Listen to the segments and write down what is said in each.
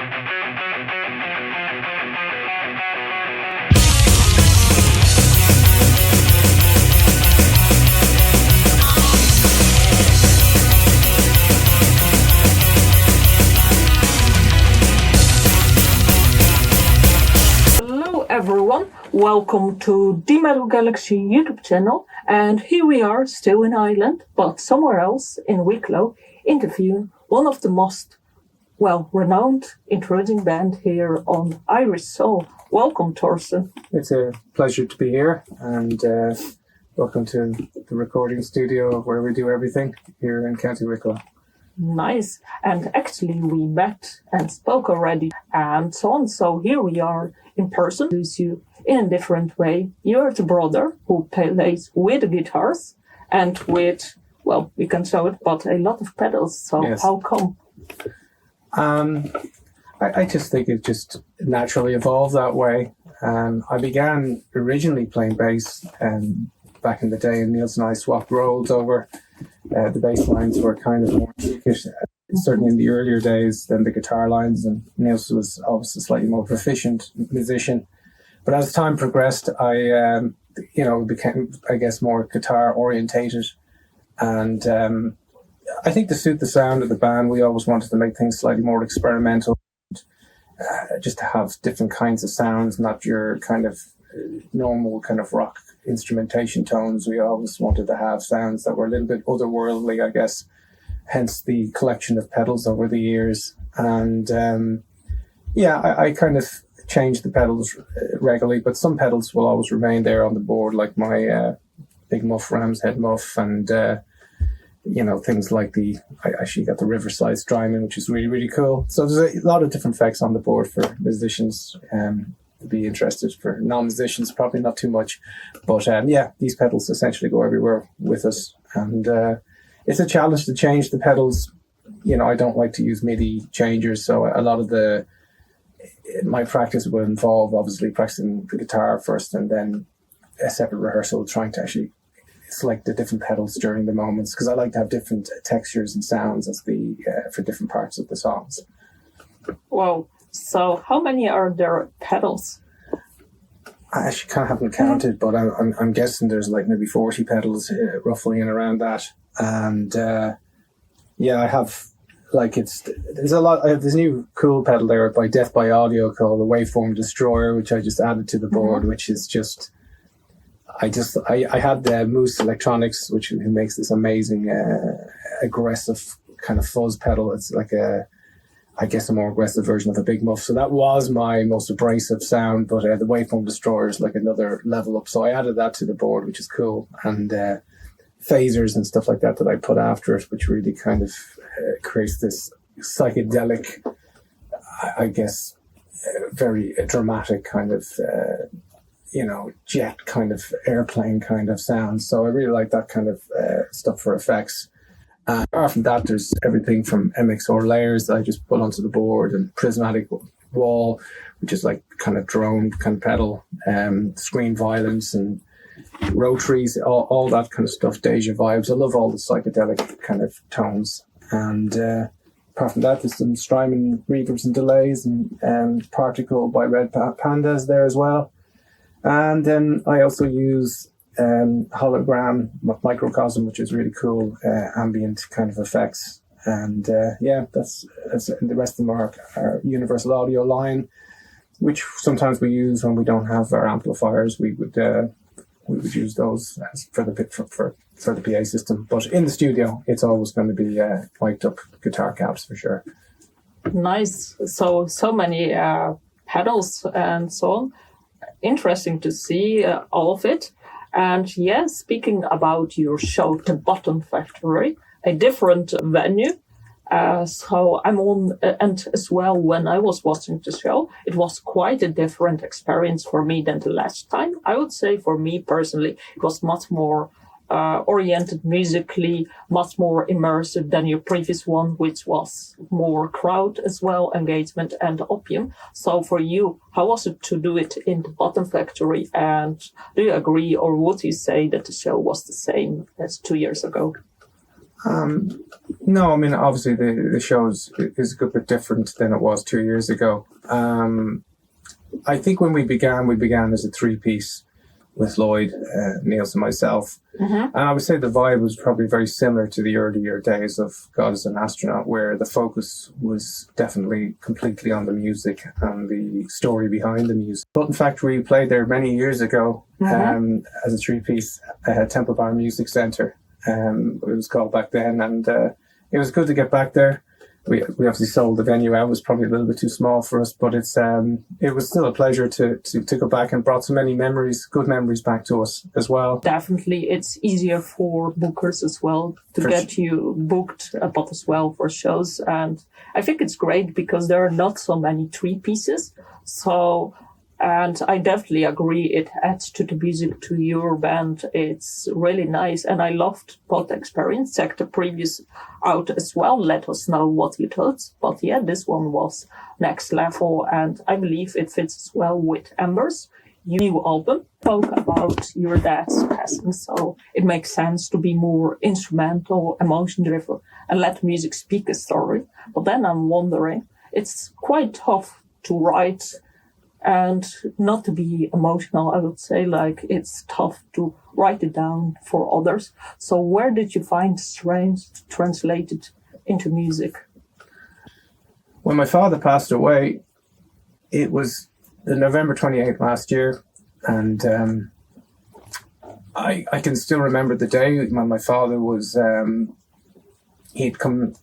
Hello everyone, welcome to the Metal Galaxy YouTube channel, and here we are still in Ireland, but somewhere else in Wicklow, interviewing one of the most renowned intruding band here on Irish Soul. Welcome, Torsten. It's a pleasure to be here, and welcome to the recording studio where we do everything here in County Wicklow. Nice. And actually we met and spoke already and so on. So here we are in person. Introduce you in a different way. You're the brother who plays with the guitars and with, we can show it, but a lot of pedals. So yes. How come? I just think it just naturally evolved that way. I began originally playing bass back in the day, and Niels and I swapped roles over. The bass lines were kind of more intricate, certainly in the earlier days, than the guitar lines, and Niels was obviously a slightly more proficient musician. But as time progressed, I became, I guess, more guitar orientated, and I think to suit the sound of the band, we always wanted to make things slightly more experimental, just to have different kinds of sounds, not your kind of normal kind of rock instrumentation tones. We always wanted to have sounds that were a little bit otherworldly, I guess, hence the collection of pedals over the years. And I kind of changed the pedals regularly, but some pedals will always remain there on the board, like my big muff, ram's head muff, and things like I actually got the Riverside Strymon, which is really, really cool. So there's a lot of different effects on the board for musicians to be interested. For non-musicians, probably not too much. But these pedals essentially go everywhere with us. And it's a challenge to change the pedals. I don't like to use MIDI changers, so a lot of my practice would involve obviously practicing the guitar first and then a separate rehearsal trying to actually select the different pedals during the moments, because I like to have different textures and sounds for different parts of the songs. Wow. So how many are there pedals? I actually kind of haven't counted, but I'm guessing there's like maybe 40 pedals roughly in around that. And I have there's a lot. I have this new cool pedal there by Death by Audio called the Waveform Destroyer, which I just added to the board, which is just. I had the Moose Electronics, who makes this amazing aggressive kind of fuzz pedal. It's like a more aggressive version of a big muff. So that was my most abrasive sound, but the Waveform Destroyer is like another level up. So I added that to the board, which is cool. And phasers and stuff like that I put after it, which really kind of creates this psychedelic, I guess, very dramatic kind of, jet kind of airplane kind of sound. So I really like that kind of stuff for effects. Apart from that, there's everything from MXR layers that I just put onto the board, and prismatic wall, which is like kind of drone kind of pedal, screen violence and rotaries, all that kind of stuff, Deja vibes. I love all the psychedelic kind of tones. And apart from that, there's some Strymon reverbs and delays, and Particle by Red Pandas there as well. And then I also use hologram microcosm, which is really cool, ambient kind of effects. And that's the rest of them are our universal audio line, which sometimes we use when we don't have our amplifiers. We would use those for the PA system. But in the studio, it's always going to be mic'd up guitar cabs for sure. Nice. So many pedals and so on. Interesting to see all of it. And speaking about your show, The Bottom Factory, a different venue. So I'm on, and as well, when I was watching the show, it was quite a different experience for me than the last time. I would say for me personally, it was much more oriented musically, much more immersive than your previous one, which was more crowd as well, engagement and opium. So for you, how was it to do it in the Bottom Factory? And do you agree, or would you say that the show was the same as 2 years ago? No, I mean, obviously the show is a good bit different than it was 2 years ago. I think when we began as a three-piece with Lloyd, Niels and myself. Mm-hmm. And I would say the vibe was probably very similar to the earlier days of Is An Astronaut, where the focus was definitely completely on the music and the story behind the music. But in fact, we played there many years ago as a three-piece Temple Bar Music Centre. It was called back then, and it was good to get back there. We obviously sold the venue out. It was probably a little bit too small for us, but it was still a pleasure to go back, and brought so many memories, good memories back to us as well. Definitely, it's easier for bookers as well to get you booked, but as well for shows. And I think it's great because there are not so many three pieces. So, and I definitely agree, it adds to the music to your band. It's really nice. And I loved both experience. Check the previous out as well. Let us know what you thought. But yeah, this one was next level. And I believe it fits as well with Embers. Your new album spoke about your dad's passing. So it makes sense to be more instrumental, emotion driven, and let music speak a story. But then I'm wondering, it's quite tough to write and not to be emotional. I would say, like, it's tough to write it down for others. So where did you find strength to translate it into music? When my father passed away, it was November 28th last year, and I can still remember the day when my father was he'd gone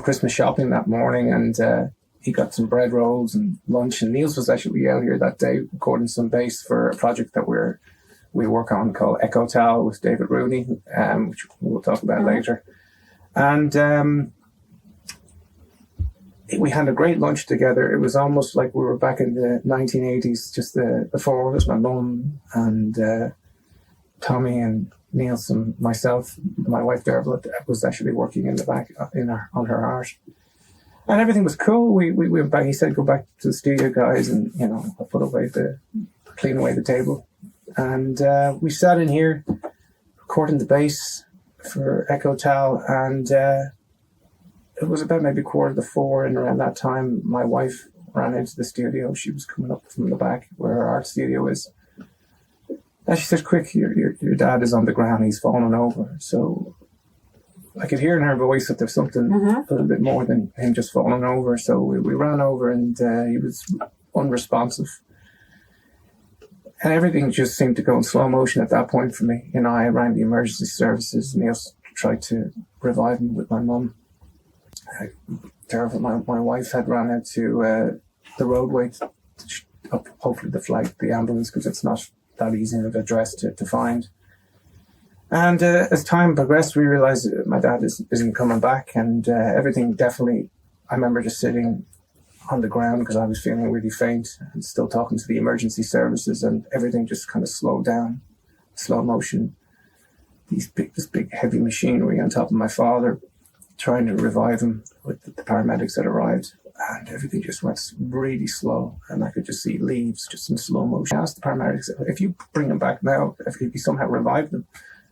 Christmas shopping that morning, and he got some bread rolls and lunch, and Niels was actually out here that day recording some bass for a project that we work on called Echo Tal with David Rooney, which we'll talk about later. And we had a great lunch together. It was almost like we were back in the 1980s, just the four of us, my mum and Tommy and Niels and myself. My wife Dervla was actually working in the back on her art. And everything was cool. We went back. He said, "Go back to the studio, guys," and I clean away the table, and we sat in here recording the bass for Echo Tal, and it was about maybe 3:45, and around that time, my wife ran into the studio. She was coming up from the back where her art studio is, and she said, "Quick, your dad is on the ground. He's fallen over." So I could hear in her voice that there's something a little bit more than him just falling over. So we ran over, and he was unresponsive. And everything just seemed to go in slow motion at that point for me. I rang the emergency services, and they also tried to revive him with my mum. My wife had ran out to the roadway to hopefully to flag the ambulance, because it's not that easy of an address to find. And as time progressed, we realized that my dad isn't coming back, and everything definitely, I remember just sitting on the ground because I was feeling really faint and still talking to the emergency services, and everything just kind of slowed down, slow motion. This big heavy machinery on top of my father, trying to revive him with the paramedics that arrived, and everything just went really slow, and I could just see leaves just in slow motion. I asked the paramedics, if you bring him back now, if you somehow revive them,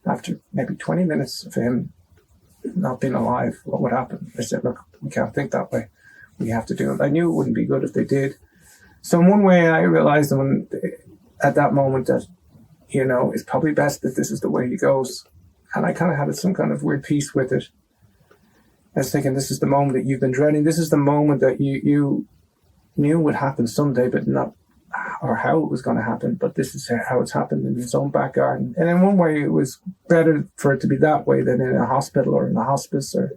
after maybe 20 minutes of him not being alive, what would happen? They said, "Look, we can't think that way. We have to do it." I knew it wouldn't be good if they did. So in one way, I realized at that moment that, it's probably best that this is the way he goes. And I kind of had some kind of weird peace with it. I was thinking, this is the moment that you've been dreading. This is the moment that you knew would happen someday, but not or how it was going to happen, but this is how it's happened in his own back garden. And in one way, it was better for it to be that way than in a hospital or in a hospice. Or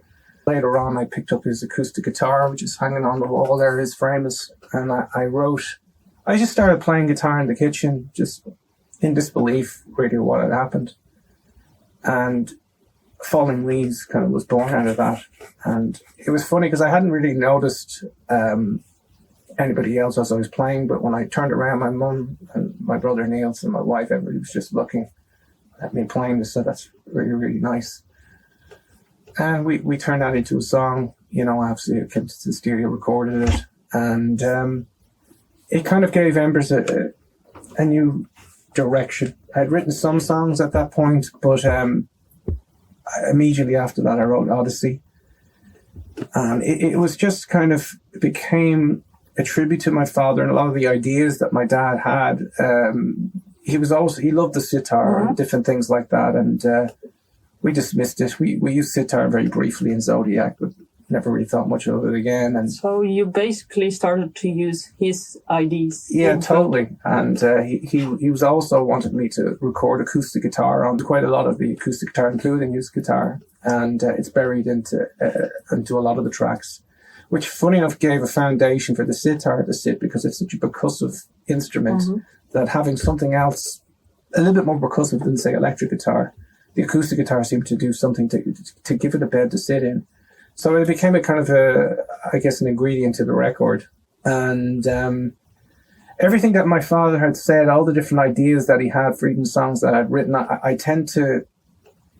later on, I picked up his acoustic guitar, which is hanging on the wall there, his frame is, and I just started playing guitar in the kitchen, just in disbelief, really, what had happened. And Falling Leaves kind of was born out of that. And it was funny because I hadn't really noticed anybody else as I was playing, but when I turned around, my mum and my brother Niels and my wife, everybody was just looking at me playing. They said, "That's really, really nice." And we turned that into a song. Obviously I came to the studio, recorded it, and it kind of gave Embers a new direction. I'd written some songs at that point, but immediately after that, I wrote Odyssey. And it was just kind of, it became a tribute to my father and a lot of the ideas that my dad had. He loved the sitar and different things like that. And we dismissed it. We used sitar very briefly in Zodiac, but never really thought much of it again. And so you basically started to use his ideas. Yeah, totally. And he was also wanted me to record acoustic guitar on quite a lot of the acoustic guitar, including his guitar. And it's buried into a lot of the tracks, which, funny enough, gave a foundation for the sitar to sit, because it's such a percussive instrument that having something else a little bit more percussive than, say, electric guitar, the acoustic guitar seemed to do something to give it a bed to sit in. So it became a kind of an ingredient to the record. And everything that my father had said, all the different ideas that he had for even songs that I'd written, I tend to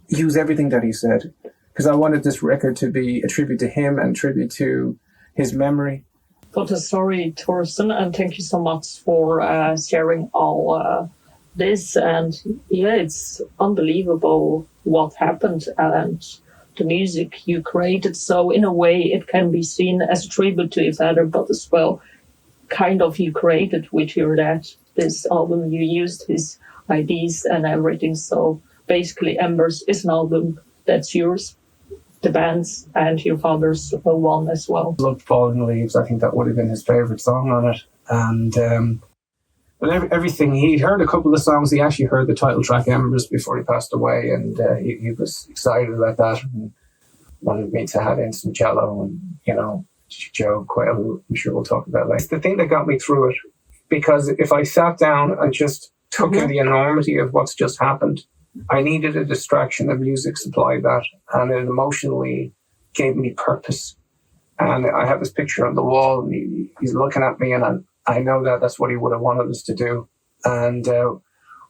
use everything that he said, because I wanted this record to be a tribute to him and tribute to his memory. What a story, Torsten, and thank you so much for sharing all this. And yeah, it's unbelievable what happened and the music you created. So in a way, it can be seen as a tribute to your father, but as well, kind of you created with your dad this album. You used his ideas and everything. So basically, Embers is an album that's yours, the band's, and your father's one as well. Loved Falling Leaves. I think that would have been his favourite song on it. And but everything, he'd heard a couple of songs. He actually heard the title track Embers before he passed away, and he was excited about that and wanted me to have in some cello and, Joe Quail, who I'm sure we'll talk about later. It's the thing that got me through it, because if I sat down and just took in the enormity of what's just happened, I needed a distraction, and music supplied that, and it emotionally gave me purpose. And I have this picture on the wall, and he's looking at me, and I know that that's what he would have wanted us to do. And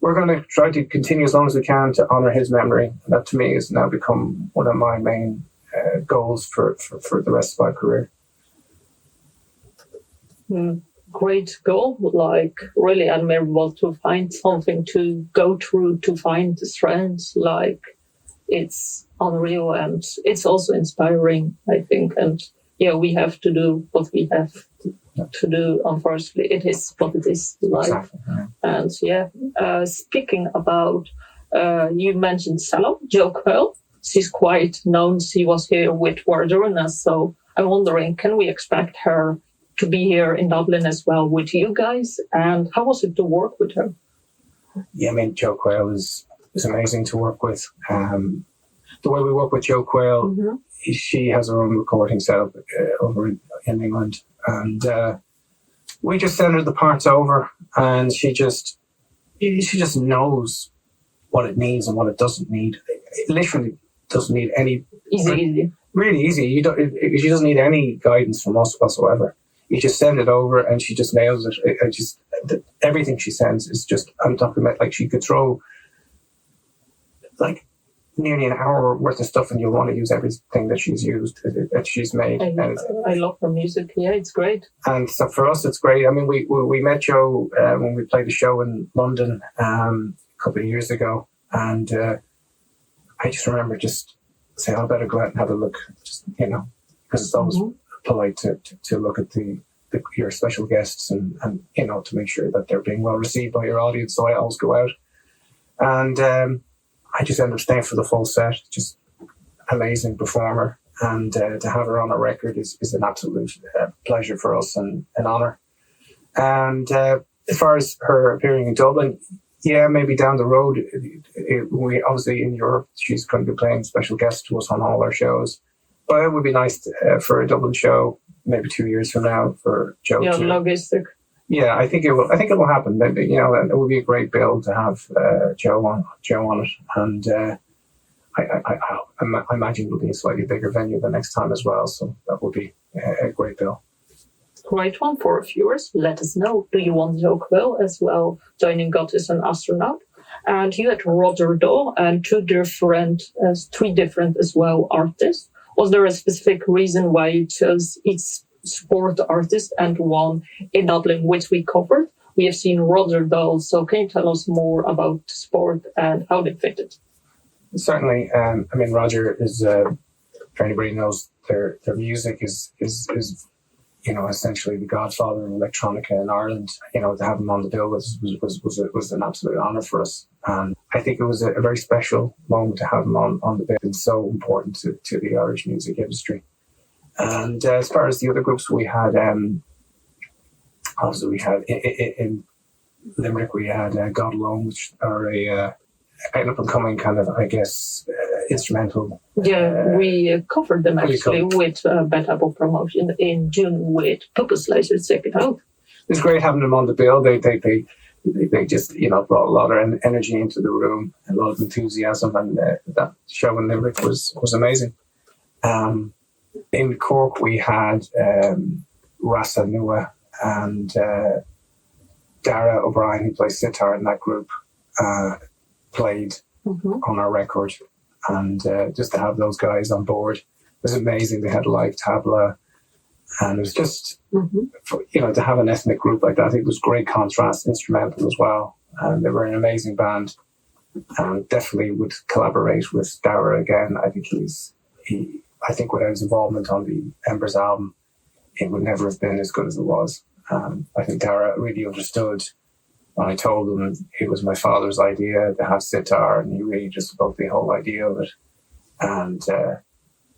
we're going to try to continue as long as we can to honour his memory. And that, to me, has now become one of my main goals for the rest of my career. Great goal, like really admirable to find something to go through, to find the strength. Like, it's unreal, and it's also inspiring, I think. And yeah, we have to do what we have to do. Unfortunately, it is what it is, like. Exactly. And yeah, speaking about, you mentioned cello, Joe Quail. She's quite known. She was here with Warderna, so I'm wondering, can we expect her to be here in Dublin as well with you guys? And how was it to work with her? Yeah, I mean, Joe Quail is amazing to work with. The way we work with Joe Quail, she has her own recording setup over in England, and we just send her the parts over, and she just knows what it needs and what it doesn't need. It literally doesn't need any easy, really easy. She doesn't need any guidance from us whatsoever. You just send it over, and she just nails it. Everything she sends is just, I'm talking about, like, she could throw like nearly an hour worth of stuff, and you'll want to use everything that she's used, that she's made. I love her music. Yeah, it's great. And so for us, it's great. I mean, we met Joe when we played a show in London a couple of years ago, and I just remember just saying, I better go out and have a look, just, because it's always polite to look at your special guests and to make sure that they're being well received by your audience. So I always go out, and I just end up staying for the full set. Just amazing performer, and to have her on a record is an absolute pleasure for us and an honour. And as far as her appearing in Dublin, yeah, maybe down the road, we obviously in Europe, she's going to be playing special guests to us on all our shows. But it would be nice for a Dublin show, maybe 2 years from now, for Joe. Yeah, logistic. Yeah, I think it will. I think it will happen. Maybe, it would be a great build to have Joe on it, and I imagine it'll be a slightly bigger venue the next time as well. So that would be a great bill. Great one for viewers. Let us know. Do you want Joe Quail as well joining Is An Astronaut? And you had Rotterdam and three different as well artists. Was there a specific reason why you chose each sport artist and one in Dublin, which we covered? We have seen Rotterdam, so can you tell us more about the sport and how they fitted? certainly. I mean, Roger is, for anybody who knows, their music is essentially the godfather of electronica in Ireland. To have him on the bill was an absolute honour for us. And I think it was a very special moment to have him on the bill. It's so important to the Irish music industry. And as far as the other groups, we had, obviously we had in Limerick, we had God Alone, which are an up-and-coming kind of, I guess, instrumental. Yeah, we covered them actually with Bad Apple promotion in June with Purpose Laser Check It Out. It's great having them on the bill. They just brought a lot of energy into the room, a lot of enthusiasm, and that show in Limerick was amazing. In Cork, we had Rasa Nua and Dara O'Brien, who plays sitar in that group, played on our record. And just to have those guys on board was amazing. They had live tabla, and it was just, to have an ethnic group like that, I think it was great contrast, instrumental as well. And they were an amazing band, and definitely would collaborate with Dara again. I think I think without his involvement on the Embers album, it would never have been as good as it was. I think Dara really understood. When I told him it was my father's idea to have sitar, and he really just loved the whole idea of it. And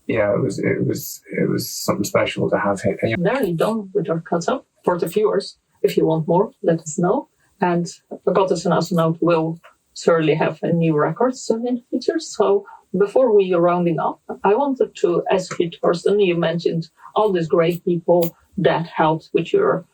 it was something special to have him. Nearly done with our cut-up. For the viewers, if you want more, let us know. And Is An Astronaut will certainly have a new record soon in the future. So before we are rounding up, I wanted to ask you, Torsten, you mentioned all these great people that helped with your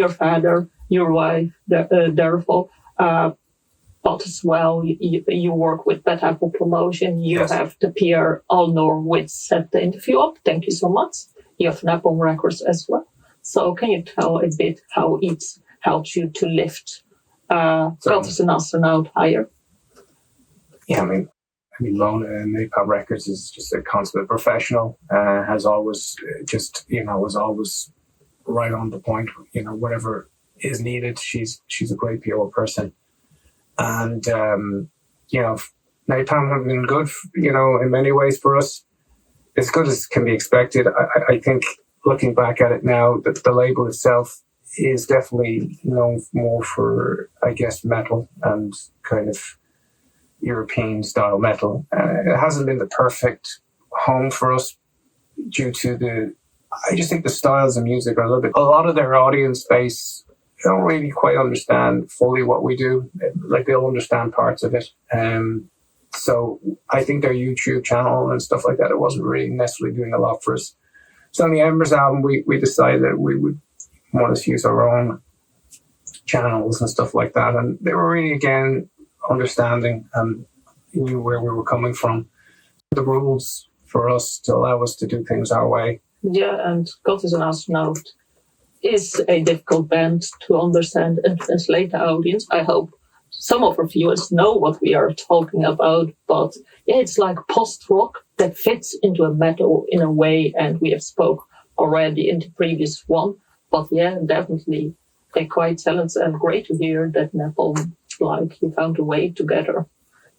father, your wife, Derval, but as well, you work with Bad Apple Promotion. You have the Pierre Alnor, which set the interview up. Thank you so much. You have Napalm Records as well. So can you tell a bit how it helped you to lift Is An Astronaut higher? Yeah, I mean, Lona and Napalm Records is just a consummate professional. Has always was always right on the point. Whatever is needed. She's a great PR person, and Napalm have been good, in many ways for us. As good as can be expected. I think looking back at it now, that the label itself is definitely known more for, I guess, metal and kind of European style metal. It hasn't been the perfect home for us due to I just think the styles of music are a lot of their audience base don't really quite understand fully what we do. Like, they'll understand parts of it. So I think their YouTube channel and stuff like that, it wasn't really necessarily doing a lot for us. So on the Embers album, we decided that we would want to use our own channels and stuff like that. And they were really, again, understanding and knew where we were coming from. The rules for us to allow us to do things our way. Yeah, and Is An Astronaut is a difficult band to understand and translate the audience. I hope some of our viewers know what we are talking about, but yeah, it's like post-rock that fits into a metal in a way, and we have spoke already in the previous one. But yeah, definitely they're quite talented, and great to hear that Napalm, you found a way together.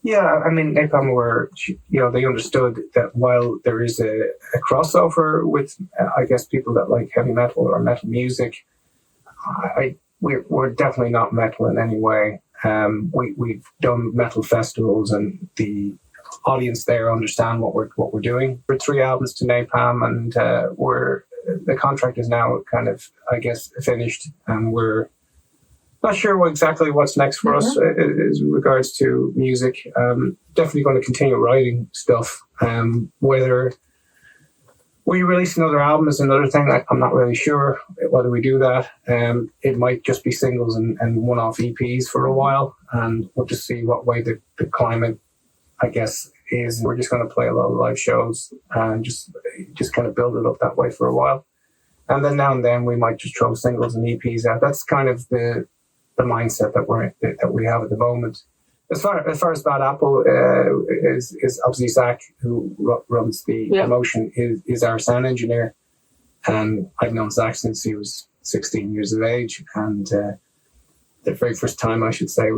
Yeah, I mean, Napalm were, they understood that while there is a crossover with, I guess, people that like heavy metal or metal music, we're definitely not metal in any way. We've done metal festivals, and the audience there understand what we're doing. We're 3 albums to Napalm, and the contract is now kind of, I guess, finished, and we're not sure exactly what's next for us as regards to music. Definitely going to continue writing stuff. Whether we release another album is another thing. I'm not really sure whether we do that. It might just be singles and one-off EPs for a while, and we'll just see what way the climate, I guess, is. We're just going to play a lot of live shows and just kind of build it up that way for a while. And then now and then we might just throw singles and EPs out. That's kind of the mindset that we have at the moment. As far as Bad Apple is obviously Zach, who runs the promotion, is our sound engineer, and I've known Zach since he was 16 years of age. And the very first time, I should say,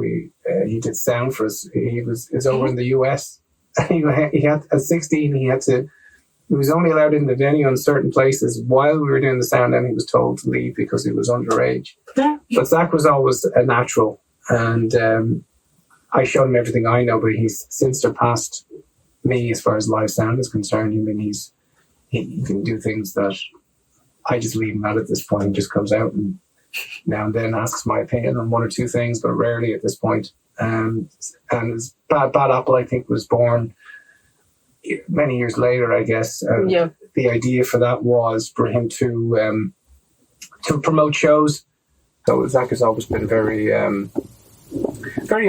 he did sound for us. He was over in the US, he had at 16 he was only allowed in the venue in certain places while we were doing the sound, and he was told to leave because he was underage. But Zach was always a natural, and I showed him everything I know, but he's since surpassed me as far as live sound is concerned. I mean, he can do things that I just leave him at this point. He just comes out and now and then asks my opinion on one or two things, but rarely at this point. And his Bad Apple, I think, was born many years later, I guess. The idea for that was for him to promote shows. So Zach has always been very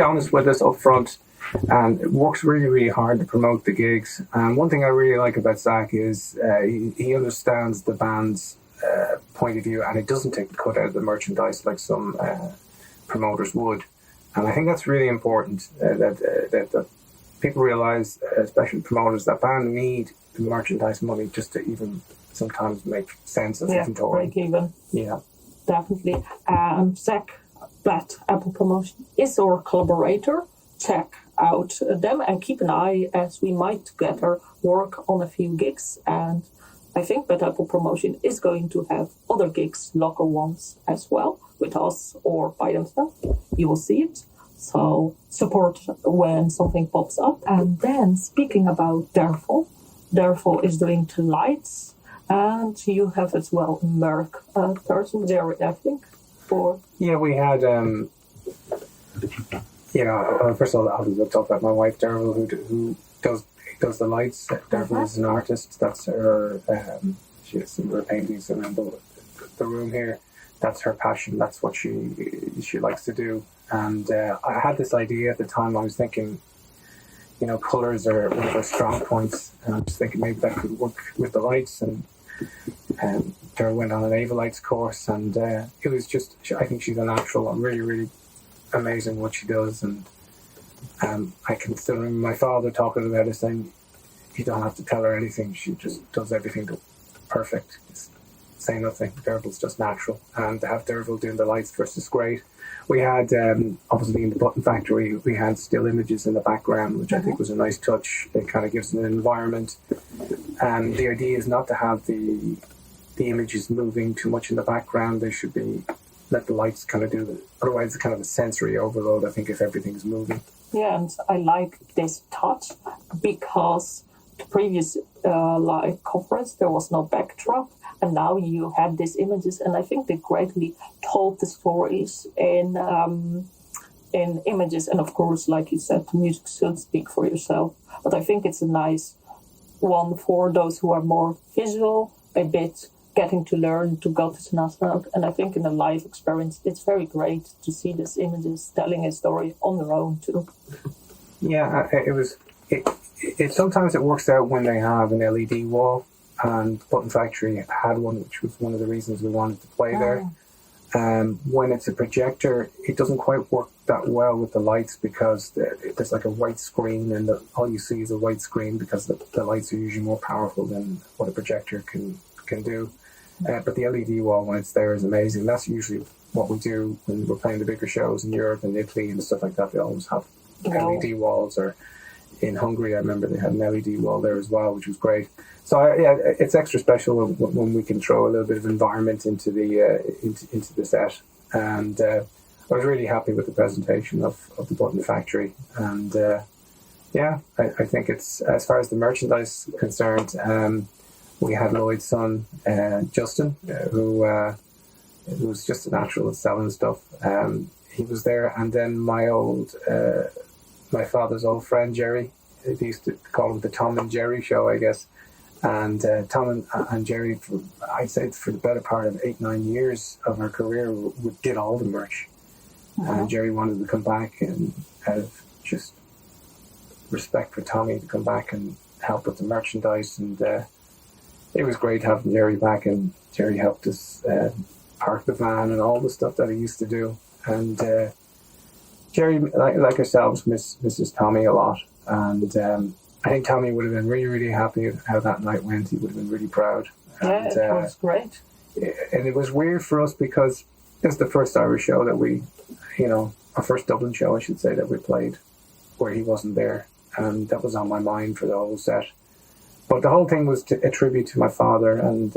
honest with us up front, and it works really, really hard to promote the gigs. And one thing I really like about Zach is he understands the band's point of view, and it doesn't take the cut out of the merchandise like some promoters would. And I think that's really important, that people realise, especially promoters, that bands need the merchandise money just to even sometimes make sense of even touring. Break even. Yeah. Definitely. Zach, Bad Apple Promotion is our collaborator. Check out them and keep an eye, as we might together work on a few gigs. And I think Bad Apple Promotion is going to have other gigs, local ones as well, with us or by themselves. You will see it. So support when something pops up. And then speaking about Derval is doing the lights, and you have as well Merck person there, I think. We had first of all, I'll talk about my wife Derval, who does the lights. Derval is an artist. That's her. She has some of her paintings around the room here. That's her passion. That's what she likes to do. And I had this idea at the time. I was thinking, colours are one of her strong points, and I was thinking maybe that could work with the lights. And Derval went on an Ava Lights course, and it was just, I think she's a natural and really, really amazing what she does. And I can still remember my father talking about her, saying, you don't have to tell her anything. She just does everything perfect. Just say nothing. Derval's just natural. And to have Derval doing the lights first is great. We had, obviously in the Button Factory, we had still images in the background, which I think was a nice touch. It kind of gives an environment. And the idea is not to have the images moving too much in the background. They should let the lights kind of do it. Otherwise, it's kind of a sensory overload, I think, if everything's moving. Yeah, and I like this touch because the previous live conference, there was no backdrop. And now you have these images, and I think they greatly told the stories in images. And of course, like you said, the music should speak for yourself. But I think it's a nice one for those who are more visual, a bit getting to learn to go to Is An Astronaut. And I think in a live experience, it's very great to see these images telling a story on their own too. Yeah, it sometimes it works out when they have an LED wall. And Button Factory had one, which was one of the reasons we wanted to play there. When it's a projector, it doesn't quite work that well with the lights because there's like a white screen, and all you see is a white screen because the lights are usually more powerful than what a projector can do. But the LED wall, when it's there, is amazing. That's usually what we do when we're playing the bigger shows in Europe and Italy and stuff like that. They always have LED walls, or in Hungary, I remember they had an LED wall there as well, which was great. So it's extra special when we can throw a little bit of environment into the set. And I was really happy with the presentation of the Button Factory. And I think it's, as far as the merchandise is concerned, we had Lloyd's son, Justin, who was just a natural at selling stuff. He was there, and then my father's old friend Jerry. They used to call him the Tom and Jerry show, I guess. And Tom and Jerry, I'd say for the better part of 8-9 years of our career, we did all the merch. And Jerry wanted to come back, and out of just respect for Tommy, to come back and help with the merchandise. And it was great having Jerry back, and Jerry helped us park the van and all the stuff that he used to do. And Jerry, like ourselves, misses Tommy a lot. And I think Tommy would have been really, really happy with how that night went. He would have been really proud. Yeah, it was great. And it was weird for us because it was the first Irish show that our first Dublin show, I should say, that we played where he wasn't there. and that was on my mind for the whole set. But the whole thing was a tribute to my father, and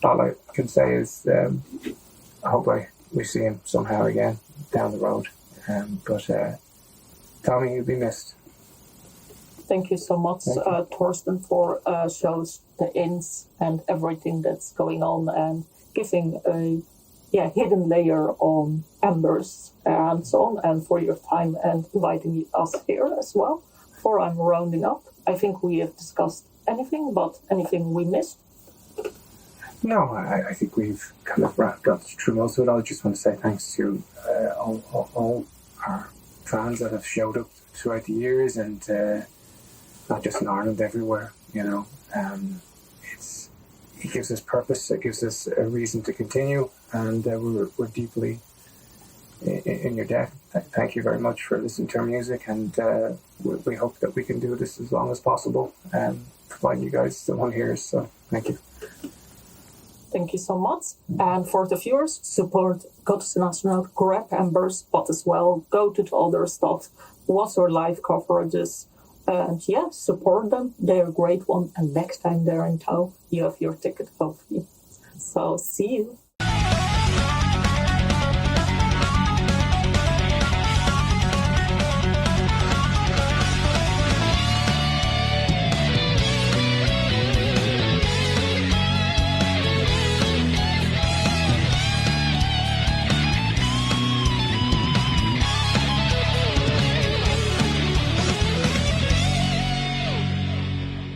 all I can say is I hope we see him somehow again down the road. But Tommy, you'll be missed. Thank you so much, Torsten, for shows the ins and everything that's going on and giving a hidden layer on Embers and so on, and for your time and inviting us here as well. Before I'm rounding up, I think we have discussed anything we missed? No, I think we've kind of got through most of it. I just want to say thanks to all our fans that have showed up throughout the years, and not just in Ireland, everywhere. It gives us purpose. It gives us a reason to continue, and we're deeply in your debt. Thank you very much for listening to our music, and we hope that we can do this as long as possible, providing you guys still want to hear us. So thank you. Thank you so much. And for the viewers, support Is An Astronaut, grab Embers, but as well go to the other stuff, watch our live coverages, and support them. They're a great one. And next time they're in town, you have your ticket hopefully. So see you.